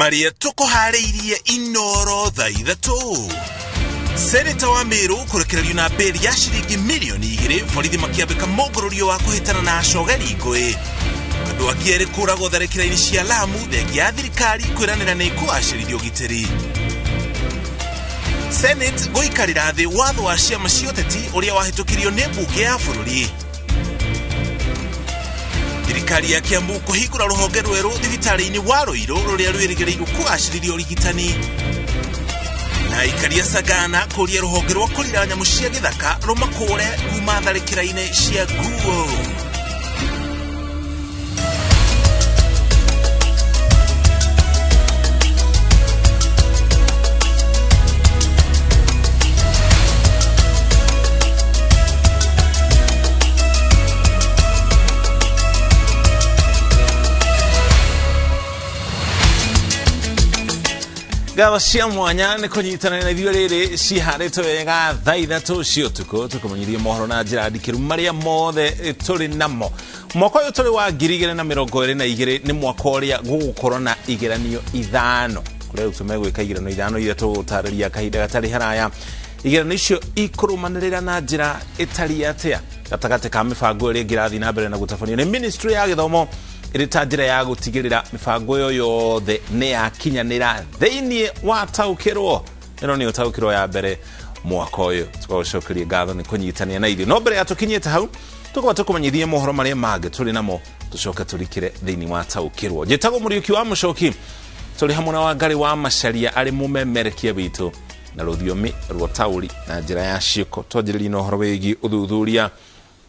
Maria tukuhariirie Inooro Thaa ithatu. Seneta wa Meru kurekererio na beli ya shilingi milioni 2 borithi makiambika mogururio wa kuhitana na acogeri ngui. Andu akieri kuragwo tharikira-ini cia Lamu thengia ya thirikari kwiranira ni kuacirithia ugitiri. Senate guikarira thi watho wa ciama cia uteti uria wahitukirio ni mbunge ya bururi. Thirikari ya Kiambu kuhingura ruhonge rweru thibitari-ini wa Ruiru ruria rwirigiriirwo kuacirithia urigitani. Na ikaria Sagana kuria ruhonge rwa kurira nyamu cia githaka rumakure kuma tharikira-ini cia nguo. Gawa cia mwanya ni kunyitana na ithuĩ rĩrĩ ciharĩtwo wega thaa ithatu cia ũtukũ tũkũmenyithia mohoro na njĩra ndikĩru marĩa mothe tũrĩ namo. Mwaka ũyũ tũrĩ wa 2022 nĩ mwaka ũrĩa gũgũkorwo na igeranio ithano kũrĩa tumegwĩka igeranio ithano iria tũgũtarĩria kahinda gatarĩ haraya. Igeranio icio ikũrũmanĩrĩra na njĩra ĩtariĩ atĩa gatagatĩ ka mĩbango ĩrĩa ĩngĩrathiĩ na mbere na gũtabanio nĩ Ministry ya Gĩthomo ĩrĩ ta njĩra ya gũtigĩrĩra mĩbango ĩyo yothe nĩ yakinyanĩra thĩinĩ wa taũkĩrwo. Ĩno nĩ taũkĩrwo ya mbere mwaka ũyũ. Tũgũcokeria ngatho nĩ kũnyitania na ithuĩ. No mbere ya tũkinyĩte hau tũkũba tũkũmenyithie mohoro marĩa mangĩ tũrĩ namo tũcoke tũrikĩre thĩinĩ wa taũkĩrwo. Njĩtagwo Mũriũki wa Mũcoki, tũrĩ hamwe na Wangari wa Macharia arĩ mũmemerekia witũ na rũthiomi rwa taũri na njĩra ya ciĩko. Twanjĩrĩrie na ũhoro wĩgiĩ ũthuthuria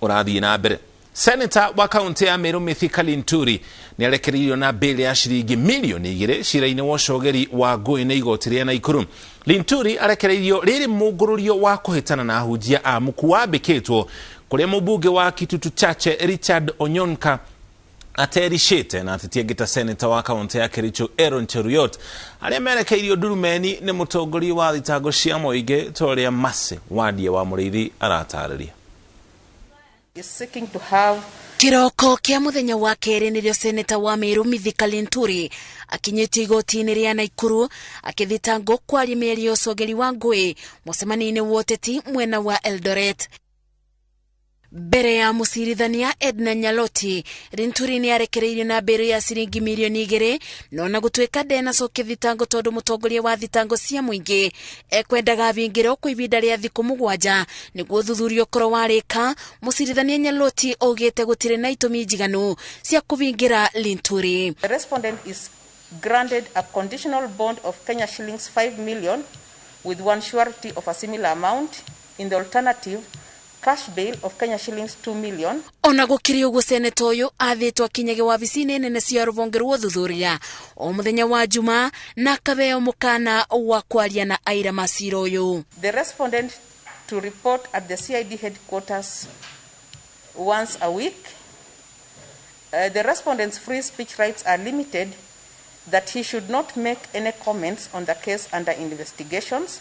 ũrathiĩ na mbere. Senator wa kaunti ya Meru Mithika Linturi ni arekereirio na beli ya shilingi milioni 2 cira-ini wa ucogeri wa ngui na igoti ria Naikuru. Linturi arekereirio riri mugururio wa kuhitana na ahunjia a muku wambikitwo kuria mubunge wa Kitutu Chache Richard Onyonka aterishite na atetiegita senator wa kaunti ya Kericho Aaron Cheruiyot aria merekeirio ndurumeni ni mutongoria wa thitango cia moige toria Mase Wadia wa Muriithi aratarĩria. Is seeking to have kiroko kia muthenya wa keri nirio seneta wa Meru Mithika Linturi akinyĩtio igoti-inĩ ria Naikuru akithitangwo kwaria mĩario ũcogeri wa ngui mũcemanio-inĩ wa ũteti mwena wa Eldoret. Mbere ya mũcirithania Edna Nyaloti, Linturi ni arekereirio na beli ya shilingi milioni 2 no na gũtuĩka ndenacokia thitango tondũ mũtongoria wa thitango cia mũingĩ ekwendaga bingĩrwo kwa ihinda rĩa thikũ 7 nĩguo ũthuthuria ũkorwo warĩka. Mũcirithania Nyaloti augĩte gũtirĩ na itũmi njiganu cia kũbingĩra Linturi. The respondent is granted a conditional bond of Kenya shillings 5 million with one surety of a similar amount. In the alternative, cash bail of Kenya shillings 2 million. Ona gũkĩrĩ ũguo seneta ũyũ athĩtwo akinyage wabici-inĩ nene cia rũhonge rwa ũthuthuria o mũthenya wa Juma na akabeo mũkana wa kwaria na aira macira ũyũ. The respondent to report at the CID headquarters once a week. The respondent's free speech rights are limited, that he should not make any comments on the case under investigations.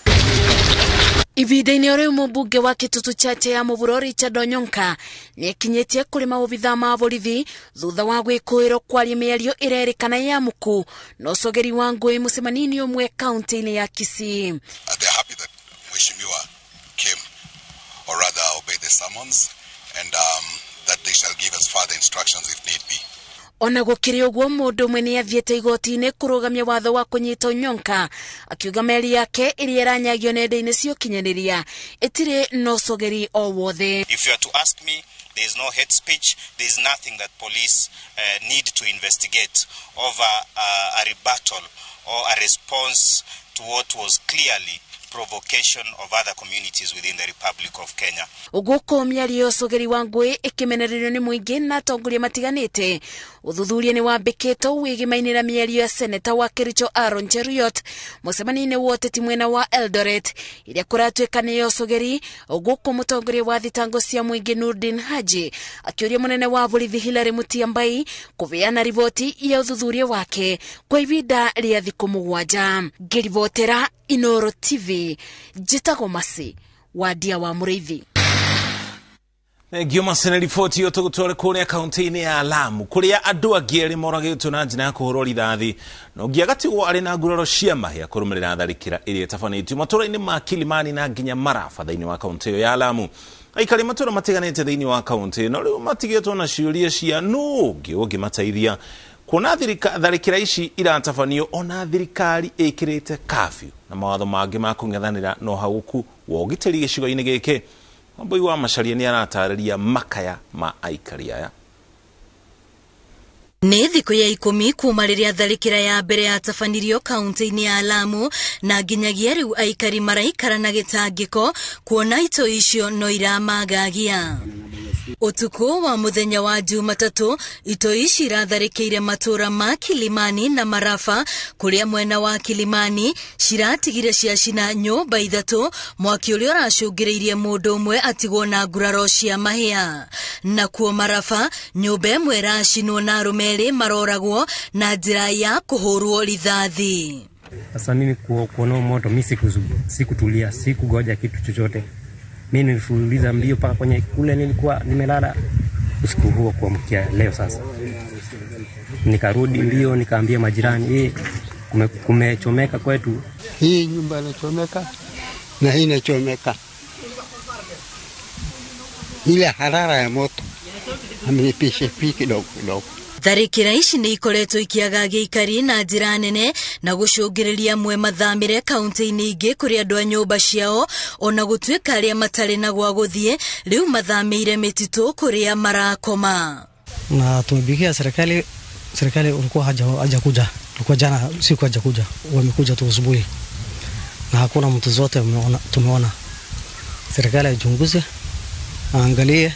Ivinda-inĩ ũrĩa mũmbunge wa Kitutu Chache ya mũburo Richard Onyonka nĩ akinyĩtie kũrĩ maobitha ma borithi thutha wa gwĩkũĩrwo kwaria mĩario ĩrerĩkana ya muku na ũcogeri wa ngui mũcemanio-inĩ ũmwe kaunti-inĩ ya Kisii. They're happy that Mheshimiwa came, or rather obeyed the summons, and that they shall give us further instructions if need be. Ona gũkĩrĩ ũguo mũndũ ũmwe nĩ athiĩte igoti-inĩ kũrũgamia watho wa kũnyita Onyonka akiuga meri yake ĩrĩa ĩranyagio nenda-inĩ cia ũkinyanĩria ĩtirĩ na ũcogeri o wothe. If you are to ask me, there is no hate speech, there is nothing that police need to investigate over a rebuttal or a response to what was clearly provocation of other communities within the Republic of Kenya. Uguko mĩario ũcogeri wa ngui ĩkĩmenererio nĩ mũingĩ na atongoria matiganĩte. Ũthuthuria nĩ wambĩkĩtwo wĩgiĩ mainĩra mĩario ya seneta wa Kericho Aaron Cheruiyot mũcemanio-inĩ wa ũteti mwena wa Eldoret iria kũratuĩka nĩ ũcogeri. Uguko mũtongoria wa thitango cia mũingĩ Nurdin Haji akĩũria mũnene wa borithi Hilary Mutyambai kũbeana riboti ya ũthuthuria wake kwa ihinda rĩa thikũ 7. Ngĩribotera Inooro TV, njĩtagwo Mase Wadia wa Muriithi. Gioma sena ripoti yo tugutware kuria kaunti-ini ya Lamu kuria andu agieri moragitwo na njira ya kuhurwo rithathi no giagatigwo ari na nguraro cia mahia kurumirira tharikira iria tafanitio matura-ini ma Kilimani na nginya Marafa thiini wa kaunti ya Lamu. Aikari matura matiganite thiini wa kaunti no riu matigitwo na ciuria cia nungi ungimateithia kuona tharikira ici iratafanio ona thirikari ikirite curfew na mawatho mangi ma kung'ethanira no hauku wa ugitiri gicigo-ini giki. Mbui wa Macharia ni aratariria makaya ma aikari aya. Nĩ thikũ ya 10 kuma rĩrĩa tharĩkĩra ya mbere yatafanirio kaunti-inĩ ya Lamu na nginyagia rĩu aikari maraikara na gĩtangĩko kuona ito icio no iramagagia. Utuku wa muthenya wa Jumatatu ito ici iratharĩkĩire matura ma Kilimani na Marafa kuria mwena wa Kilimani ciratigire ciacina nyũmba ithatu mwaki ũrĩa ũracũngĩrĩirie mũndũ ũmwe atigwo na nguraro cia mahĩa. Nakuo Marafa nyũmba ĩmwe ĩracinwo na arũme maroragwo na njira ya kuhurwo rithathi. Sasa mimi kuona moto mimi sikutulia, sikugoja kitu chochote. Mimi nilifuliza mbio paka kwenye kule nilikuwa nimelala usiku huo kuamkia leo sasa. Nikarudi mbio nikaambia majirani kumechomeka kwetu. Hii nyumba inachomeka na hii inachomeka. Ile harara ya moto amenipisha kidogo. Tharĩkĩra ici nĩ ikoretwo ikiagagia ikari na njĩra nene na gũcũngĩrĩria amwe mathamĩre kaunti-inĩ ingĩ kũrĩ andũ a nyũmba ciao ona gũtuĩka arĩa matarĩ na gwa gũthiĩ rĩu mathamĩire mĩtitũ kũrĩa marakoma. Na tumebikia serikali ulikuwa hajakuja, ulikuwa jana usiku hajakuja, wamekuja tu asubuhi na hakuna mtu zote tumeona. Serikali ichunguze, angalie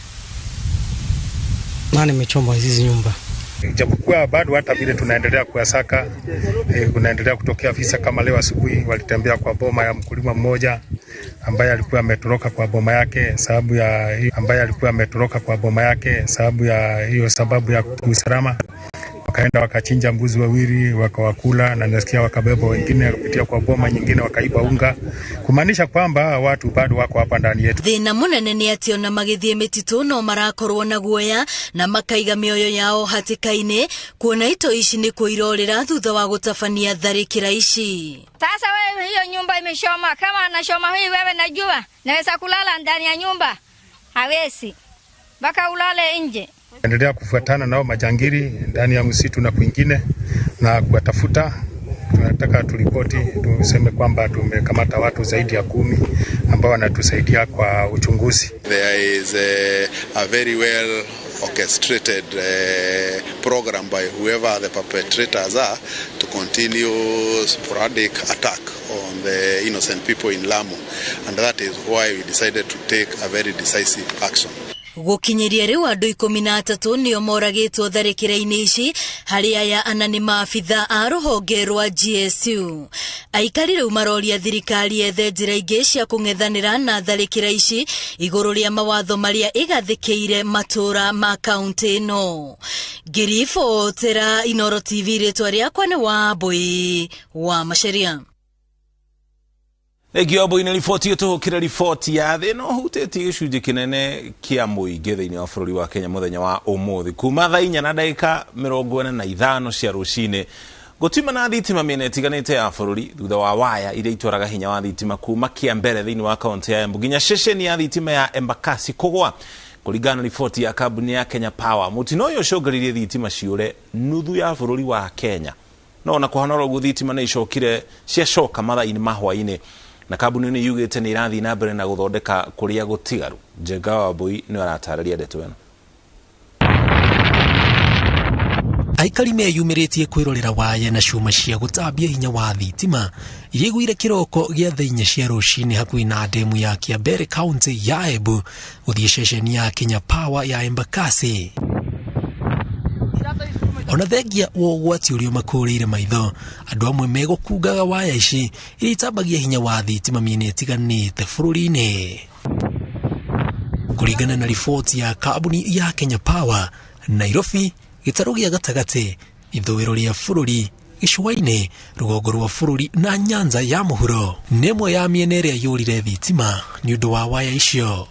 nani amechoma hizi nyumba. Japokuwa bado hata vile tunaendelea kuyasaka, kunaendelea kutokea visa kama leo asubuhi walitembea kwa boma ya mkulima mmoja ambaye alikuwa ametoroka kwa boma yake sababu ya hiyo sababu ya usalama. Wakaenda wakachinja mbuzi wawili wakawakula na nasikia wakabeba wengine kupitia kwa boma nyingine wakaiba unga, kumaanisha kwamba watu bado wako hapa ndani yetu. Thina munene ni atĩ ona magĩthiĩ mĩtitũ no marakorwo na guoya na makaiga mĩoyo yao hatĩka-inĩ kuona ito ici nĩ kũirorĩra thutha wa gũtabania tharĩkĩra ici. Sasa wewe hiyo nyumba imeshoma, kama anashoma hii wewe najua naweza kulala ndani ya nyumba, hawezi mpaka ulale nje. Endelea kufuatana nao majangili ndani ya msitu na kwingine na kuwatafuta. Tunataka turipoti tuseme kwamba tumekamata watu zaidi ya 10 ambao wanatusaidia kwa uchunguzi. There is a very well orchestrated program by whoever the perpetrators are to continue sporadic attack on the innocent people in Lamu, and that is why we decided to take a very decisive action. Gukinyiria riu andu 13 nio moragitwo tharĩkĩra-inĩ ici harĩ aya ana nĩ maabitha a rũhonge rwa GSU. Aikari riu maroria thirikari ethe njĩra ingĩ cia kũng'ethanĩra na tharĩkĩra ici igũrũ rĩa mawatho marĩa igathĩkĩire matura ma kaunti ĩno. Ngĩribotera Inooro TV rĩtwa rĩakwa nĩ Wambui wa Macharia. Egiobo ina ripoti yotuhukira ripoti ya thĩ no hutĩtie gĩcunjĩ kĩnene kĩa mũingĩ thĩinĩ wa bũrũri wa Kenya mũthenya wa ũmũthĩ kuma thaa 4:45 cia rũcinĩ gũtuma na thitima mĩena ĩtiganĩte ya bũrũri thutha wa waya iria itwaraga hinya wa thitima kuma Kĩambere thĩinĩ wa kaunti ya Embu nginya ceceni ya thitima ya Embakasi kũgwa kũringana na ripoti ya kambuni ya Kenya Power. Mũtino ũyũ ũcũngĩrĩirie thitima ciũre nuthu ya bũrũri wa Kenya no na kũhanora ũguo thitima nĩ icokire ciacoka mathaa-inĩ ma hwaĩ-inĩ na kambuni nĩ yugĩte nĩ irathi na mbere na gũthondeka kũrĩa gũtigaru. Njenga wa Mbui nĩ aratarĩria ndeto ĩno. Aikari meyumĩrĩtie kwĩrorera waya na cuma cia gũtambia hinya wa thitima iria igũire kĩroko gĩa thaa 4 cia rũcinĩ hakuhĩ na ndemu ya Kĩambere kaunti ya Embu gũthiĩ ceceni ya Kenya Power ya Embakasi. Ona thengia wa ũgwati ũrĩa makũrĩire maitho andũ amwe megũkungaga waya ici iria itambagia hinya wa thitima mĩena ĩtiganĩte bũrũri-inĩ. Kũringana na riboti ya kambuni ya Kenya Power, Nairobi gĩtarũ gĩa gatagatĩ ithũĩro rĩa bũrũri gĩcũa-inĩ rũgongo rwa bũrũri na nyanza ya mũhuro nĩ ĩmwe ya mĩena ĩrĩa yũrire thitima nĩ ũndũ wa waya icio.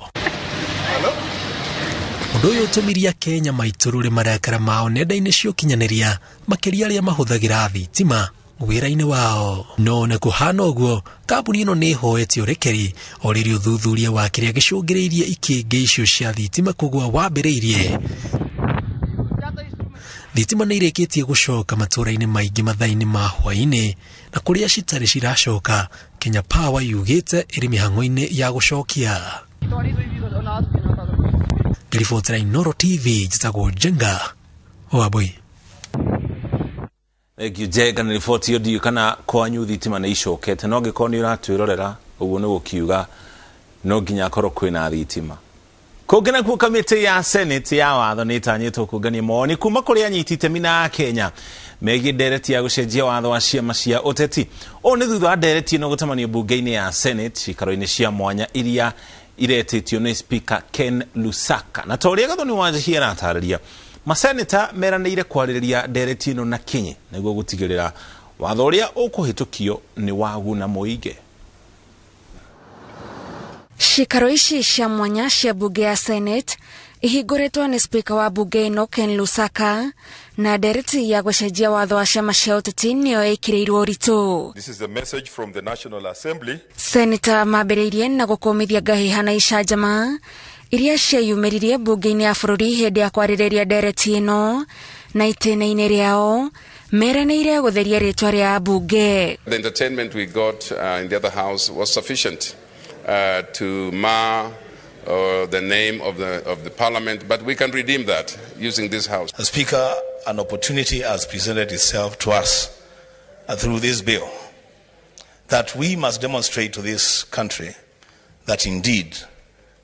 Undu uyu utumiria Kenya maiturure marakara mao nenda-ini cia ukinyanĩria makiria aria mahuthagira thitima wira-ini wao. No na kuhana uguo, kambuni ino ni hoete urekeri o rĩrĩ uthuthuria wa kiria gicungĩrĩirie ikingi icio cia thitima kugwa wambĩrĩirie. Thitima nĩ irĩkĩtie gũcoka matũra-inĩ maingĩ mathaa-inĩ ma hwaĩ-inĩ, na kũrĩa citarĩ ciracoka Kenya Power yugĩte ĩrĩ mĩhang'o-inĩ ya gũcokia. Ngĩribotera Inooro TV, njĩtagwo Jenga Wambui. Jenga nĩ riboti yo ndiũ kana kwanyu thitima nĩ icokete, no ngĩkorwo nĩ ũratwĩrorera ũguo nĩ gũkiuga no nginya akorwo kwĩna thitima. Kũngana kuo kamĩtĩ ya Senate ya watho nĩ ĩtanyĩtwo kũngania mawoni kuma kũrĩ anyiti itemi na Kenya megiĩ ndereti ya gũcenjia watho wa ciama cia ũteti. Ũũ nĩ thutha wa ndereti ĩno gũtamanio mbunge-inĩ ya Senate cikaro-inĩ cia mwanya iria iretĩtio nĩ Speaker Ken Lusaka. Na ta ũrĩa Gathoni Wanjihia aratarĩria, maseneta meranĩire kwarĩrĩria ndereti ĩno na kinyi nĩguo gũtigĩrĩra watho ũrĩa ũkũhĩtũkio nĩ waguna mũingĩ. Cikaro ici cia mwanya cia bunge ya Senate ihingũrĩtwo nĩ Speaker wa bunge ĩno Ken Lusaka, na ndereti ya gũcenjia watho wa ciama cia ũteti nĩyo ĩkĩrĩirwo ũritũ. This is the message from the National Assembly. Senator mambĩrĩirie na gũkũmithia ngahĩha na icanjama iria ciayumĩririe bunge-inĩ ya bũrũri hĩndĩ ya kwarĩrĩria ndereti ĩno, na itĩna-inĩ rĩao meranĩire gũtheria rĩtwa rĩa bunge. The entertainment we got in the other house was sufficient to mar the name of the parliament, but we can redeem that using this house. Speaker, an opportunity has presented itself to us through this bill that we must demonstrate to this country that indeed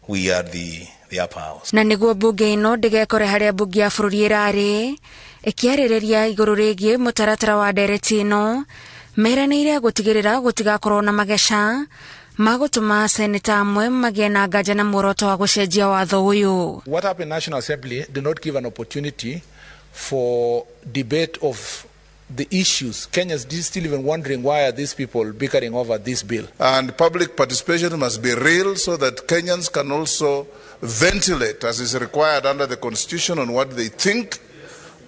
we are the upper house. Na nĩguo bunge ĩno ndĩgekore harĩa bunge ya bũrũri ĩrarĩ ĩkĩarĩrĩria igũrũ rĩgiĩ mũtaratara wa ndereti ĩno, meranĩire gũtigĩrĩra gũtigakorwo na mageca magũtũma seneta amwe magĩe na nganja na muoroto wa gũcenjia watho ũyũ. What happened in National Assembly did not give an opportunity for debate of the issues. Kenyans are still even wondering why are these people bickering over this bill. And public participation must be real so that Kenyans can also ventilate, as is required under the Constitution, on what they think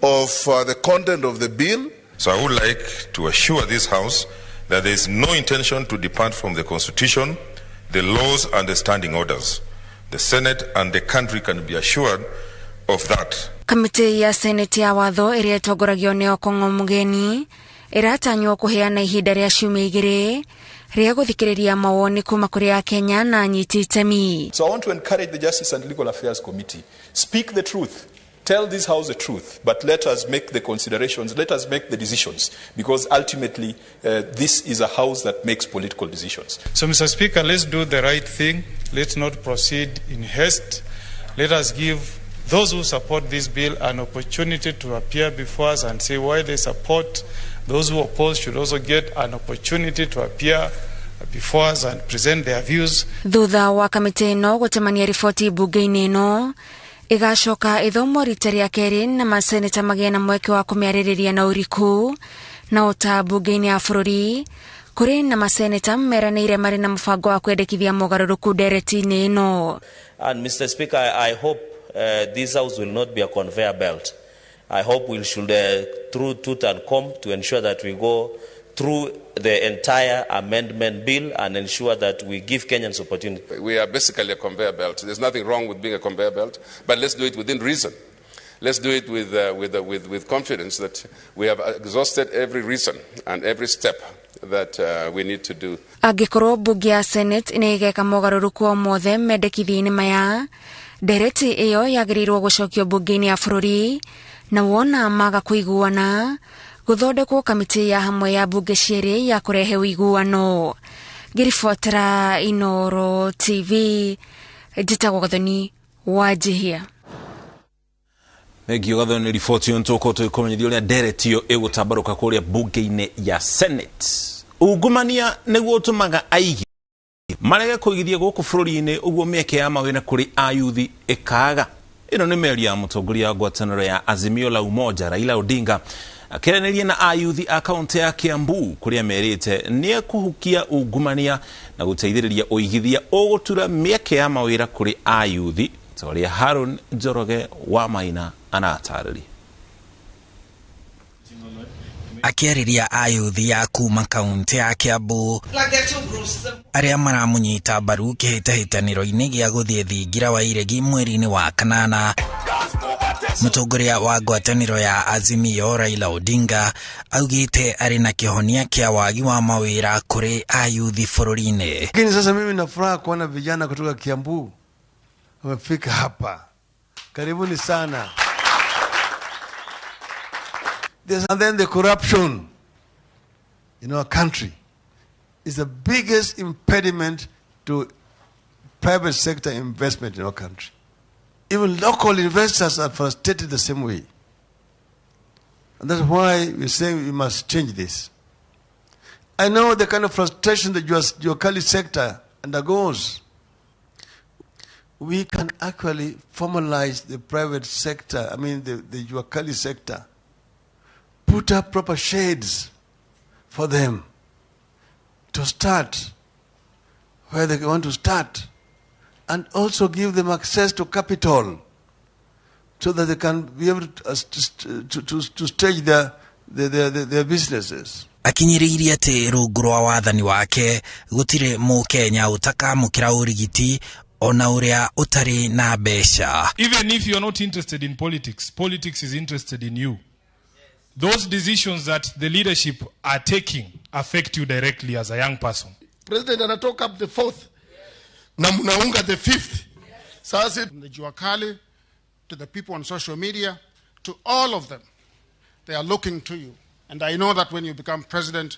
of the content of the bill. So I would like to assure this House that there is no intention to depart from the Constitution, the laws and the standing orders. The Senate and the country can be assured of that. Kamĩtĩ ya Senate ya watho ĩrĩa ĩtongoragio nĩ Okong'o Mũgeni ĩratanywo kũheana ihinda rĩa ciumia 2 rĩa gũthikĩrĩria mawoni kuma kũrĩ Akenya na anyiti itemi. So I want to encourage the Justice and Legal Affairs Committee. Speak the truth. Tell this House the truth, but let us make the considerations, let us make the decisions, because ultimately this is a House that makes political decisions. So, Mr. Speaker, let's do the right thing. Let's not proceed in haste. Let us give those who support this bill an opportunity to appear before us and say why they support. Those who oppose should also get an opportunity to appear before us and present their views. Thutha wa kamĩtĩ ĩno gũtemania riboti bunge-inĩ ĩno, igacoka ithomo rita rĩa kerĩ na maseneta magĩe na mweke wa kũmĩarĩrĩria na ũriku na ũta bunge-inĩ ya bũrũri, kũrĩ na maseneta meranĩire marĩ na mũbango wa kwendekithia mogarũrũku ndereti-inĩ ĩno. And Mr. Speaker, I hope this House will not be a conveyor belt. I hope we should through tooth and comb to ensure that we go through the entire amendment bill and ensure that we give Kenyans opportunity. We are basically a conveyor belt. There's nothing wrong with being a conveyor belt, but let's do it within reason. Let's do it with confidence that we have exhausted every reason and every step that we need to do. Angĩkorwo bunge ya Senate ĩgeka mogarũrũku o mothe mendekithia-inĩ maya, ndereti ĩyo yagĩrĩirwo gũcokio bunge-inĩ ya bũrũri, na wona maga kũiguana gũthondekwo kamĩtĩ ya hamwe ya bunge cierĩ ya kũrehe ũiguano. Ngĩribotera Inooro TV, njĩtagwo Gathoni Wanjihia. Thengio Gathoni, riboti yo ntũkwo tũkũmenyithia ũrĩa ndereti ĩyo ĩgũtambarũka kũrĩa bunge-inĩ ya Senate. Ungumania nĩguo ũtũmaga aigi marege kũigithia gũkũ bũrũri-inĩ, ũguo mĩeke ya mawĩra kũrĩ ayuthi ĩkaga. Ĩno nĩ mĩario ya mũtongoria wa ngwatanĩro ya Azimio la Umoja Raila Odinga akĩaranĩria na ayuthi a kaunti ya Kiambu, kũrĩa merĩte nĩ kũhukia ungumania na gũteithĩrĩria ũigithia ũgũtura mĩeke ya mawĩra kũrĩ ayuthi Toria Harun Njoroge wa Maina anatarĩria. Akĩarĩria ayuthi ya kuma kaunti ya Kiambu arĩa maramunyita mbaru kĩhĩtahĩtanĩro-inĩ gĩa gũthiĩ thingira wa iregi mweri-inĩ wa kanana. Mũtongoria wa ngwatanĩro ya Azimio Raila Odinga augĩte arĩ na kĩhonia kĩa wagi wa mawĩra kũrĩ ayuthi bũrũri-inĩ. Lakini sasa mimi nafuraha kuona vijana kutoka Kiambu wamefika hapa. Karibuni sana. And then the corruption in our country is the biggest impediment to private sector investment in our country. Even local investors are frustrated the same way. And that's why we're saying we must change this. I know the kind of frustration that your Kali sector undergoes. We can actually formalize the private sector, the Juakali sector. Put up proper shades for them to start where they want to start, and also give them access to capital so that they can be able to stage their businesses. Akinyiririe ati rungu rwa wathani wake gutire Mukenya utakamukira urigiti ona uria utari na mbeca. Even if you are not interested in politics, politics is interested in you. Those decisions that the leadership are taking affect you directly as a young person. President anatoka up the 4th, na mnaunga the 5th. Sasa from the Juakali to the people on social media, to all of them, they are looking to you. And I know that when you become president,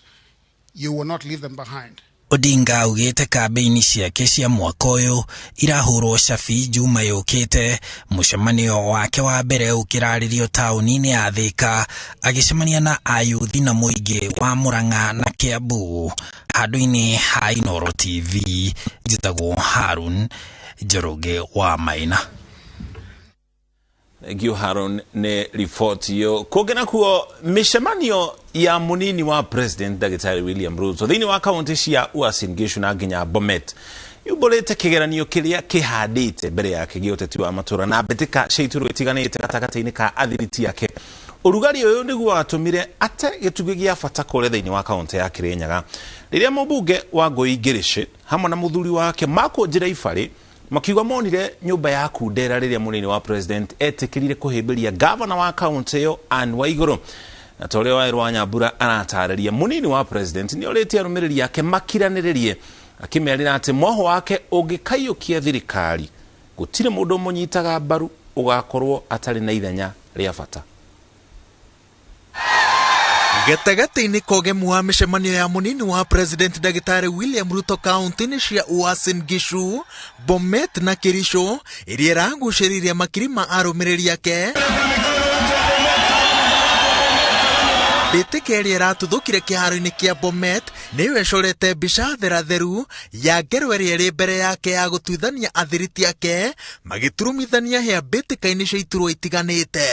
you will not leave them behind. Odinga augĩte kambĩini ciake cia mwaka ũyũ irahũrwo cabi juma yũkĩte. Mũcemanio wake wa mbere ũkĩrarĩrio taũni-inĩ ya Thika, agĩcemania na ayuthi na mũingĩ wa Murang'a na Kiambu. Handũ-inĩ ha Inooro TV, njĩtagwo Harun Njoroge wa Maina. Gio Harun ne report yo kogena kuo mishemanio ya munini wa president Dagitari William Ruto thini wa kaunti cia Uasin Gishu na nginya Bomet yubolete kigeranio kiria kihadite mbere yake gioteti wa matura na betika sheituru itiganite katakata-ini ka athiriti yake. Urugari uyu niguo atumire ate gitugi gia fata kore thini wa kaunti ya Kirinyaga riria mubunge wa Ngoi Ngirishi hamwe na muthuri wake Mako Njira Ifari makiuga monire nyumba ya kundera riria munini wa president etikirire kuhimbiria governor wa county yo Anne Waiguru. Na tole wa Rwa Nyambura anatararia munini wa president ni oreti arumiriri yake makiraniririe akimerira ati moho wake ungikayukia thirikari gutire mundu munyitaga mbaru ugakorwo atari na ithenya ria fata. Gatagatĩ-inĩ kogemu wa mĩcemanio ya munini wa president Dagitari William Ruto kaunti-inĩ cia Uasin Gishu, Bomet na Kirisho iria iragucĩrĩirie makiri ma arũmĩrĩri ake. Mbĩtĩka ĩrĩa ĩratuthũkire kĩharo-inĩ kĩa Bomet nĩyo ĩcorete mbica theratheru ya ngero ĩrĩa ĩrĩ mbere yake ya gũtuithania athiriti ake magĩturumithania hĩa mbĩtĩka-inĩ cia iturwa itiganĩte.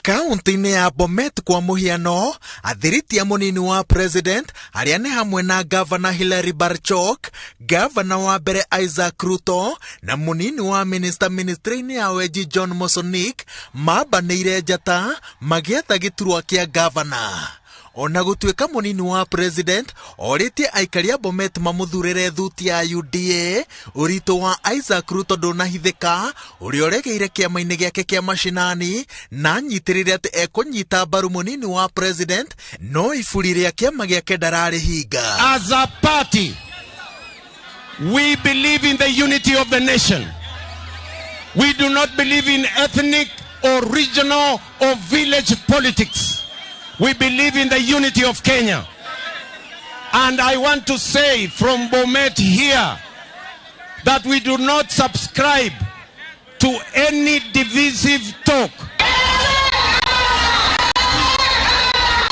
Kaunti-inĩ ya Bomet kwa mũhiano, athiriti ya munini wa president arĩa nĩ hamwe na governor Hilary Barchok, governor wa mbere Isaac Ruto na munini wa ministry-inĩ ya Weji John Mosonik mambanĩire njata magĩetha gĩturwa kĩa governor. Ona gũtuĩka munini wa president orĩtie aikari a Bomet mamũthurĩre thuti ya UDA, ũritũ wa Isaac Ruto ndũnahithĩka ũrĩa ũregeire kĩama-inĩ gĩake kĩa mashinani na nyitĩrĩre atĩ ekũnyita mbaru munini wa president no iburi rĩa kĩama gĩake ndararĩ hinga. As a party, we believe in the unity of the nation. We do not believe in ethnic or regional or village politics. We believe in the unity of Kenya. And I want to say from Bomet here that we do not subscribe to any divisive talk.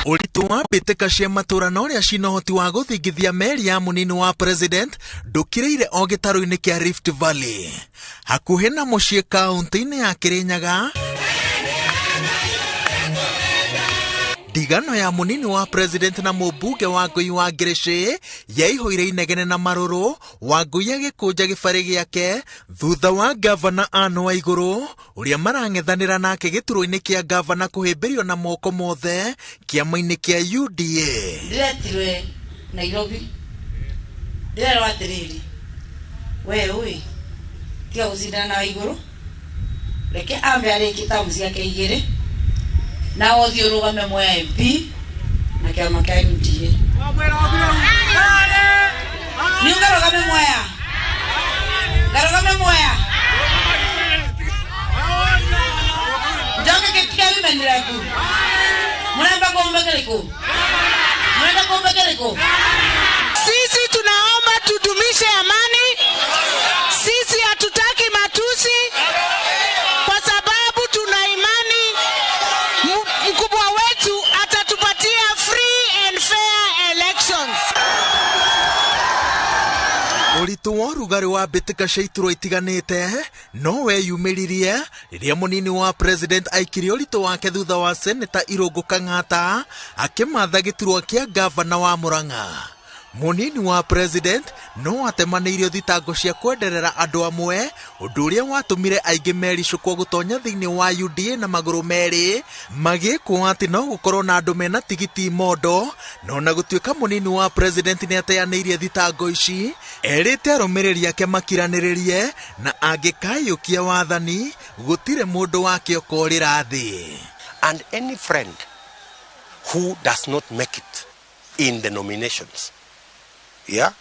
Ũritũ wa mbĩtĩka cia matũra na ũrĩa cina ũhoti wa gũthingithia meri ya munini wa president ndũkĩrĩire o gĩtarũ-inĩ kĩa Rift Valley hakuhĩ na mũciĩ kaunti-inĩ ya Kirinyaga. ndigano ya munini wa president na mubunge wa Ngui wa Ngereshe yaihoire inegene na maruru wa Ngui agikuja gibari giake thutha wa gavana Anne Waiguru uria marang'ethanira nake gituro-ini kia gavana kuhimbirio na moko mothe kiama-ini kia UDA. Ndiretirwe Nairobi ndirero atiriri we ui tia ucindana na Waiguru reke ambe ariki tamu ciake igiri na othi urugame mwe MP na kiama kia UDA ni ngarogame moya jangan ketikali meniraku mnaenda kuomba keliko sisi tunaomba tudumishe amani. Sisi hatutaki matusi kwa sababu tuna imani mkubwa wetu atatupatia free and fair elections. Uritu wa rugari wa bitika shaituro itiganite no we yumiririe riria munini wa president aikirio uritu wake thutha wa seneta Irungu Kang'ata akimatha giturwa kia gavana wa Murang'a. Munini wa president no atemanirio thitango cia kwenderera andu amwe undu uria watumire aingi mericukwo gutonya thiini wa UDA na maguru meri magikwo ati no gukorwo na andu mena tigiti mondo no na gutuika munini wa president ni ateanirie thitango ici erite arumiriri ake makiraniririe na angikayukia wathani gutire mundu wake okorira thi. And any friend who does not make it in the nominations, yeah,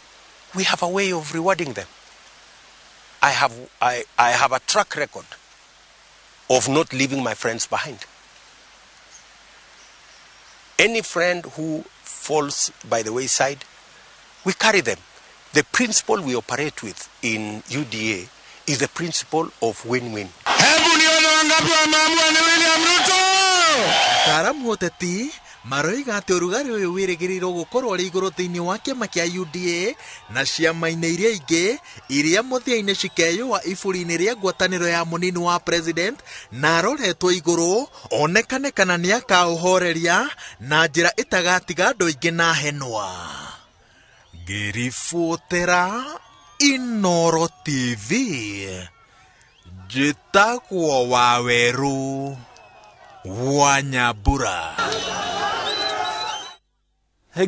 we have a way of rewarding them. I have a track record of not leaving my friends behind. Any friend who falls by the wayside, we carry them. The principle we operate with in UDA is the principle of win-win. Taramu hoteti maroiga ati urugari uyu wirigiriro gukorwo ri iguru thiini wa kiama kia UDA na ciama-ini iria ingi iria muthia-ini cikeyua iburi-ini ria ngwataniro ya munini wa president na aroretwo iguru onekane kana ni akauhoreria na njira itagatiga andu aingi na henwa. Ngiribotera Inooro TV njitagwo Waweru wa Nyambura.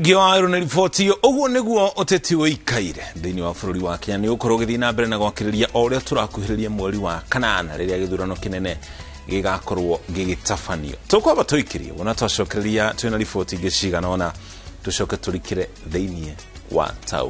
Gioaru na ripoti yo uguo niguo uteti uikaire thiini wa bururi wa Kenya ni ukorwo githii na mbere na gwakiriria o uria turakuhiriria mweri wa kanana riria githurano kinene gigakorwo gigitafanio. Tukwaba tuikirie wona twacokereria twina ripoti ingicigana ona tucoke turikire thiini wa tau